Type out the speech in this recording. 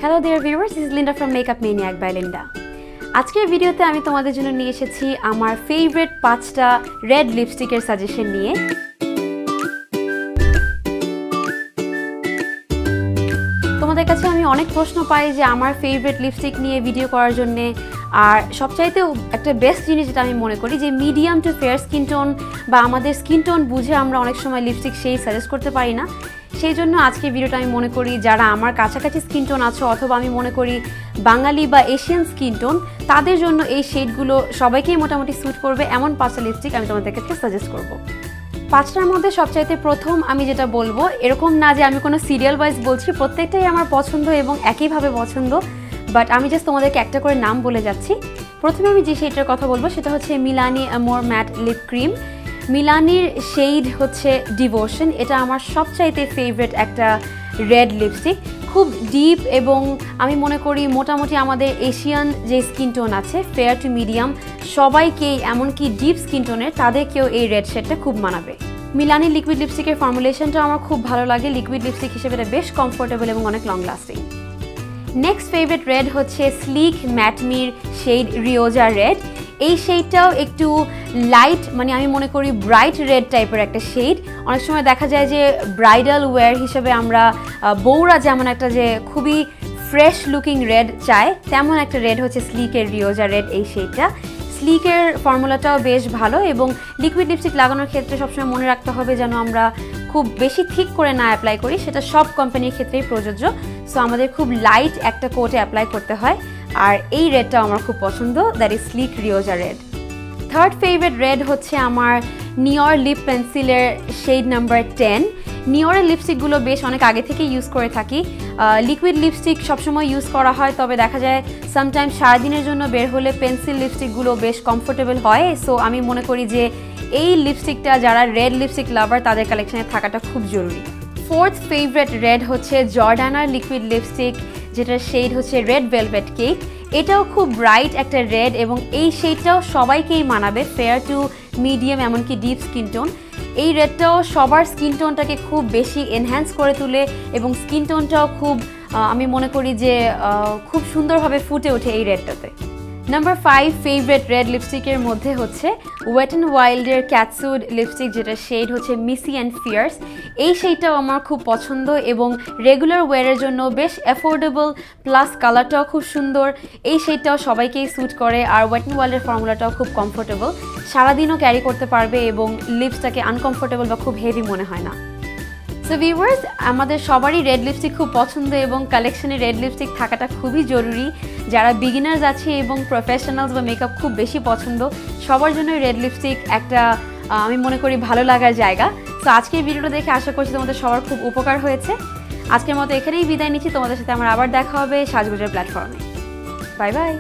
Hello dear viewers, this is Linda from Makeup Maniac by Linda. আজকের ভিডিওতে আমি তোমাদের জন্য নিয়ে এসেছি আমার ফেভারিট 5টা রেড লিপস্টিকের সাজেশন নিয়ে। তোমাদের কাছে আমি অনেক প্রশ্ন পাই যে আমার ফেভারিট লিপস্টিক নিয়ে ভিডিও করার জন্য, আর সবচাইতে একটা বেস্ট জিনিস যেটা আমি মনে করি যে medium to fair skin tone বা আমাদের স্কিন টোন বুঝে আমরা অনেক সময় লিপস্টিক সেই সাজেস্ট করতে পারি না। সেই জন্য আজকের ভিডিওটা আমি মনে করি যারা আমার কাছাকাছি স্কিন টোন আছো অথবা আমি মনে করি বাঙালি বা এশিয়ান স্কিন টোন, তাদের জন্য এই শেডগুলো সবাইকেই মোটামুটি স্যুট করবে এমন 5টা লিপস্টিক আমি তোমাদের কাছে সাজেস্ট করব। 5টার মধ্যে সবচাইতে প্রথম আমি যেটা বলবো, এরকম না যে আমি কোনো সিরিয়াল ওয়াইজ বলছি, প্রত্যেকটাই আমার পছন্দ এবং একইভাবে পছন্দ, বাট আমি জাস্ট তোমাদেরকে একটা করে নাম বলে যাচ্ছি। প্রথমে আমি যে শেডটার কথা বলবো সেটা হচ্ছে Milani আমোর mat lip cream. মিলানির shade হচ্ছে ডিভোশন। এটা আমার সবচাইতে ফেভারিট একটা রেড লিপস্টিক, খুব ডিপ এবং আমি মনে করি মোটামুটি আমাদের এশিয়ান যে স্কিন টোন আছে ফেয়ার টু মিডিয়াম সবাইকেই, এমনকি ডিপ স্কিন টোনের তাদেরকেও এই রেড শেডটা খুব মানাবে। মিলানি লিকুইড লিপস্টিকের ফর্মুলেশনটা আমার খুব ভালো লাগে, লিকুইড লিপস্টিক হিসেবে এটা বেশ কমফোর্টেবল এবং অনেক long lasting. Next favourite red হচ্ছে স্লিক ম্যাটমির শেড রিওজা রেড। এই শেডটাও একটু লাইট, মানে আমি মনে করি ব্রাইট রেড টাইপের একটা শেড। অনেক সময় দেখা যায় যে ব্রাইডাল ওয়্যার হিসেবে আমরা বউরা যেমন একটা যে খুবই ফ্রেশ লুকিং রেড চায়, তেমন একটা রেড হচ্ছে স্লিকের রিওজা রেড এই শেডটা। স্লিকের ফর্মুলাটাও বেশ ভালো এবং লিকুইড লিপস্টিক লাগানোর ক্ষেত্রে সবসময় মনে রাখতে হবে যেন আমরা খুব বেশি থিক করে না অ্যাপ্লাই করি, সেটা সব কোম্পানির ক্ষেত্রেই প্রযোজ্য। সো আমাদের খুব লাইট একটা কোটে অ্যাপ্লাই করতে হয়, আর এই রেডটা আমার খুব পছন্দ, that is slick Rioja red. Third favourite red হচ্ছে আমার নিওর লিপ পেন্সিলের শেড নাম্বার 10। নিওরের লিপস্টিকগুলো বেশ অনেক আগে থেকে ইউজ করে থাকি। লিকুইড লিপস্টিক সবসময় ইউজ করা হয়, তবে দেখা যায় সামটাইমস সারাদিনের জন্য বের হলে পেন্সিল লিপস্টিকগুলো বেশ কমফোর্টেবল হয়। সো আমি মনে করি যে এই লিপস্টিকটা যারা রেড লিপস্টিক লাভার তাদের কালেকশনে থাকাটা খুব জরুরি। ফোর্থ ফেভারিট রেড হচ্ছে জর্ডানার লিকুইড লিপস্টিক, যেটার শেড হচ্ছে রেড ভেলভেট কেক। এটাও খুব ব্রাইট একটা রেড এবং এই শেডটাও সবাইকেই মানাবে, ফেয়ার টু মিডিয়াম এমনকি ডিপ স্কিন টোন। এই রেডটাও সবার স্কিন টোনটাকে খুব বেশি এনহ্যান্স করে তুলে এবং স্কিন টোনটাও খুব আমি মনে করি যে খুব সুন্দরভাবে ফুটে ওঠে এই রেডটাতে। নাম্বার 5 ফেভারিট রেড লিপস্টিকের মধ্যে হচ্ছে ওয়েট অ্যান্ড ওয়াইল্ডের ক্যাটসুট লিপস্টিক, যেটার শেড হচ্ছে মিসি অ্যান্ড ফিয়ার্স। এই শেডটাও আমার খুব পছন্দ এবং রেগুলার ওয়্যারের জন্য বেশ অ্যাফোর্ডেবল, প্লাস কালারটাও খুব সুন্দর। এই শেডটাও সবাইকেই স্যুট করে, আর ওয়েট অ্যান্ড ওয়াইল্ডের ফর্মুলাটাও খুব কমফোর্টেবল, সারাদিনও ক্যারি করতে পারবে এবং লিপসটাকে আনকমফোর্টেবল বা খুব হেভি মনে হয় না। সো ভিউয়ার্স, আমাদের সবারই রেড লিপস্টিক খুব পছন্দ এবং কালেকশনে রেড লিপস্টিক থাকাটা খুবই জরুরি। যারা বিগিনার্স আছে এবং প্রফেশনালস বা মেকআপ খুব বেশি পছন্দ, সবার জন্য রেড লিপস্টিক একটা আমি মনে করি ভালো লাগার জায়গা। সো আজকের ভিডিওটা দেখে আশা করছি তোমাদের সবার খুব উপকার হয়েছে। আজকের মতো এখানেই বিদায় নিচ্ছি, তোমাদের সাথে আমার আবার দেখা হবে সাজগোজের প্ল্যাটফর্মে। Bye bye.